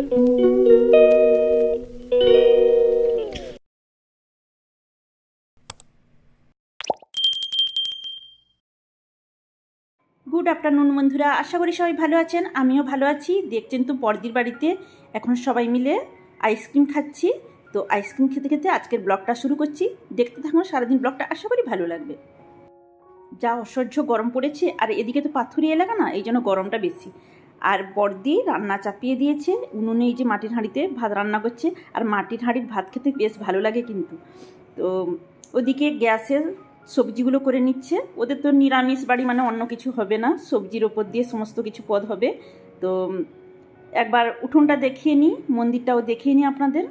Good afternoon বন্ধুরা, আশা করি সবাই ভালো আছেন। আমিও ভালো আছি। দেখছেন তো বড়দির বাড়িতে এখন সবাই মিলে আইসক্রিম খাচ্ছি। তো আইসক্রিম খেতে খেতে আজকের ব্লগটা শুরু করছি। দেখতে থাকুন সারাদিন ব্লগটা, আশা করি ভালো লাগবে। যা অসহ্য গরম পড়েছে, আর এদিকে তো পাথুরি এলাকা না, এই জন্য গরমটা বেশি। আর বড়দি রান্না চাপিয়ে দিয়েছে উনুনে, এই যে মাটির হাঁড়িতে ভাত রান্না করছে। আর মাটির হাঁড়ির ভাত খেতে বেশ ভালো লাগে কিন্তু। তো ওদিকে গ্যাসের সবজিগুলো করে নিচ্ছে। ওদের তো নিরামিষ বাড়ি, মানে অন্য কিছু হবে না, সবজির ওপর দিয়ে সমস্ত কিছু পদ হবে। তো একবার উঠোনটা দেখিয়ে নিই, মন্দিরটাও দেখিয়ে নিই আপনাদের।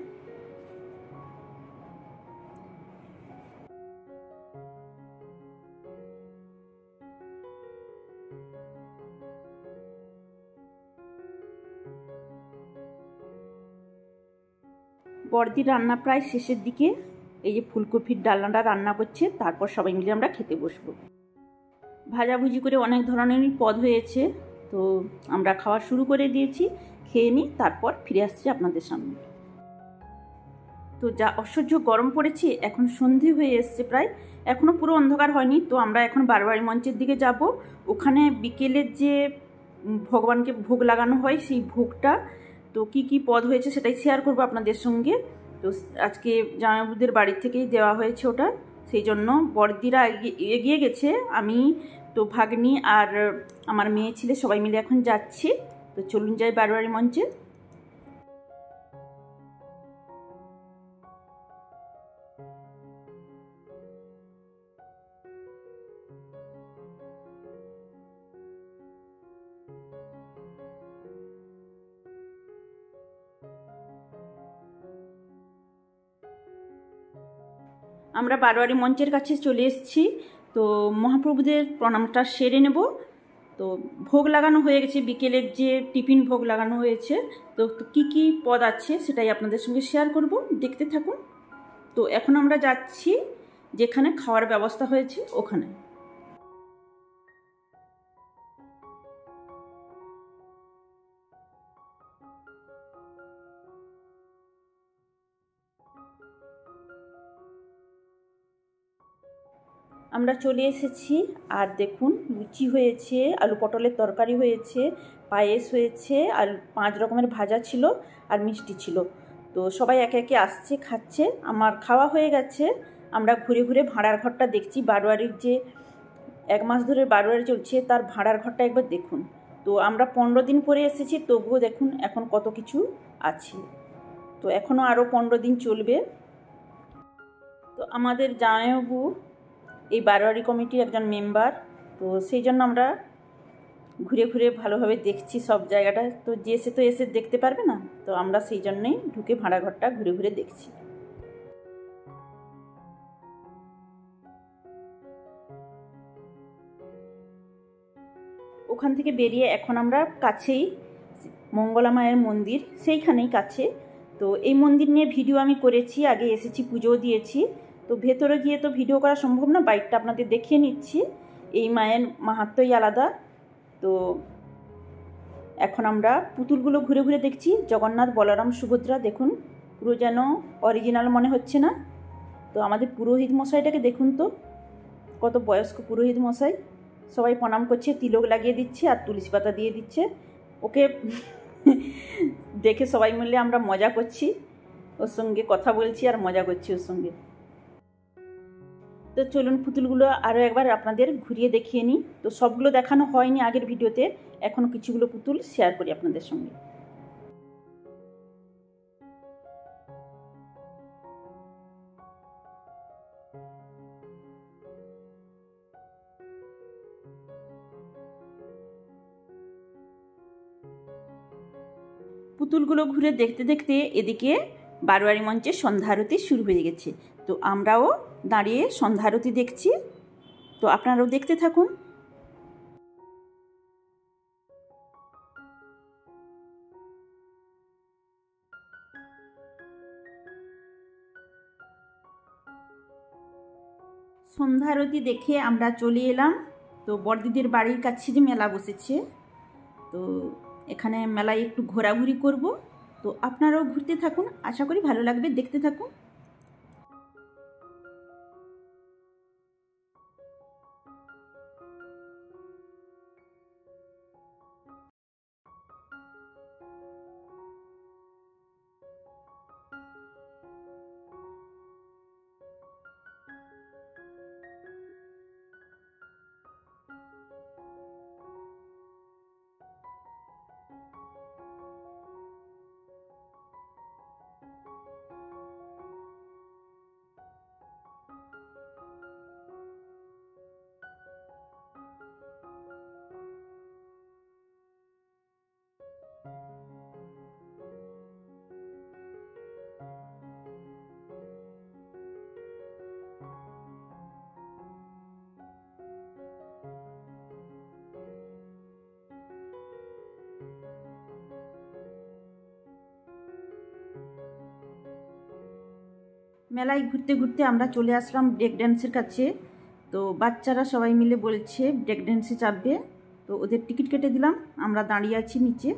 বড়দির রান্না প্রায় শেষের দিকে। এই যে ফুলকপির ডালনাটা রান্না করছে, তারপর সবাই মিলে আমরা খেতে বসবো। ভাজাভুজি করে অনেক ধরনেরই পদ হয়েছে। তো আমরা খাওয়া শুরু করে দিয়েছি, খেয়ে নিই, তারপর ফিরে আসছি আপনাদের সামনে। তো যা অসহ্য গরম পড়েছে, এখন সন্ধে হয়ে এসছে প্রায়, এখনও পুরো অন্ধকার হয়নি। তো আমরা এখন বারোয়ারি মঞ্চের দিকে যাব। ওখানে বিকেলের যে ভগবানকে ভোগ লাগানো হয়, সেই ভোগটা, তো কি কি পদ হয়েছে সেটাই শেয়ার করবো আপনাদের সঙ্গে। তো আজকে জামাইবাবুদের বাড়ি থেকেই দেওয়া হয়েছে ওটা, সেই জন্য বড়দিরা এগিয়ে গেছে। আমি তো ভাগ্নি আর আমার মেয়ে ছেলে সবাই মিলে এখন যাচ্ছি। তো চলুন যাই বারোয়ারি মঞ্চে। আমরা বারোয়ারি মঞ্চের কাছে চলে এসেছি। তো মহাপ্রভুদের প্রণামটা সেরে নেব। তো ভোগ লাগানো হয়ে গেছে, বিকেলের যে টিফিন ভোগ লাগানো হয়েছে। তো কি কি পদ আছে সেটাই আপনাদের সঙ্গে শেয়ার করব, দেখতে থাকুন। তো এখন আমরা যাচ্ছি যেখানে খাওয়ার ব্যবস্থা হয়েছে ওখানে। আমরা চলে এসেছি। আর দেখুন, লুচি হয়েছে, আলু পটলের তরকারি হয়েছে, পায়েস হয়েছে, আর 5 রকমের ভাজা ছিল, আর মিষ্টি ছিল। তো সবাই একে একে আসছে, খাচ্ছে। আমার খাওয়া হয়ে গেছে। আমরা ঘুরে ঘুরে ভাড়ার ঘরটা দেখছি। বারোয়ারির যে 1 মাস ধরে বারোয়ারি চলছে, তার ভাড়ার ঘরটা একবার দেখুন। তো আমরা 15 দিন পরে এসেছি, তবুও দেখুন এখন কত কিছু আছে। তো এখনও আরও 15 দিন চলবে। তো আমাদের জামাইবাবু এই বারোয়ারি কমিটির একজন মেম্বার। তো সেই জন্য আমরা ঘুরে ঘুরে ভালোভাবে দেখছি সব জায়গাটা। তো যে সে তো এসে দেখতে পারবে না, তো আমরা সেই জন্যই ঢুকে ভাড়াঘরটা ঘুরে ঘুরে দেখছি। ওখান থেকে বেরিয়ে এখন আমরা কাছেই মঙ্গলা মায়ের মন্দির, সেইখানেই কাছে। তো এই মন্দির নিয়ে ভিডিও আমি করেছি, আগে এসেছি, পুজোও দিয়েছি। তো ভেতরে গিয়ে তো ভিডিও করা সম্ভব না, বাইকটা আপনাদের দেখিয়ে নিচ্ছি। এই মায়ের মাহাত্ম্যই আলাদা। তো এখন আমরা পুতুলগুলো ঘুরে ঘুরে দেখছি। জগন্নাথ, বলরাম, সুভদ্রা দেখুন, পুরো যেন অরিজিনাল মনে হচ্ছে না। তো আমাদের পুরোহিত মশাইটাকে দেখুন তো, কত বয়স্ক পুরোহিত মশাই। সবাই প্রণাম করছে, তিলক লাগিয়ে দিচ্ছে আর তুলসী পাতা দিয়ে দিচ্ছে ওকে। দেখে সবাই মিলে আমরা মজা করছি, ওর সঙ্গে কথা বলছি আর মজা করছি ওর সঙ্গে। তো চলুন পুতুলগুলো আরও একবার আপনাদের ঘুরিয়ে দেখিয়ে নিই। তো সবগুলো দেখানো হয়নি আগের ভিডিওতে, এখনও কিছুগুলো পুতুল শেয়ার করি আপনাদের সঙ্গে। পুতুলগুলো ঘুরে দেখতে দেখতে এদিকে বারোয়ারি মঞ্চে সন্ধ্যা আরতি শুরু হয়ে গেছে। তো আমরাও দাঁড়িয়ে সন্ধ্যা আরতি দেখছি। তো আপনারাও দেখতে থাকুন। সন্ধ্যা আরতি দেখে আমরা চলে এলাম। তো বড়দিদের বাড়ির কাছে যে মেলা বসেছে, তো এখানে মেলায় একটু ঘোরাঘুরি করব। তো আপনারাও ঘুরতে থাকুন, আশা করি ভালো লাগবে, দেখতে থাকুন। মেলায় ঘুরতে ঘুরতে আমরা চলে আসলাম ব্রেক ড্যান্সের কাছে। তো বাচ্চারা সবাই মিলে বলছে ব্রেক ড্যান্সে চাপবে, তো ওদের টিকিট কেটে দিলাম, আমরা দাঁড়িয়ে আছি নিচে।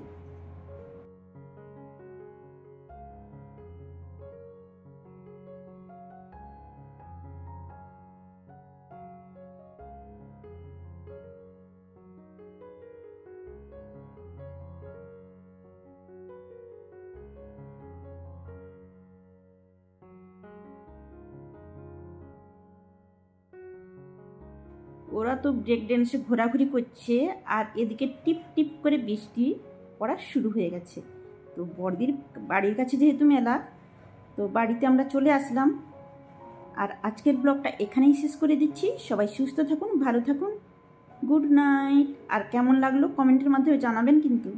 ওরা তো ব্রেক ড্যান্সে ঘোরাঘুরি করছে, আর এদিকে টিপ টিপ করে বৃষ্টি পড়া শুরু হয়ে গেছে। তো বড়দির বাড়ির কাছে যেহেতু মেলা, তো বাড়িতে আমরা চলে আসলাম। আর আজকের ব্লগটা এখানেই শেষ করে দিচ্ছি। সবাই সুস্থ থাকুন, ভালো থাকুন, গুড নাইট। আর কেমন লাগলো কমেন্টের মাধ্যমে জানাবেন কিন্তু।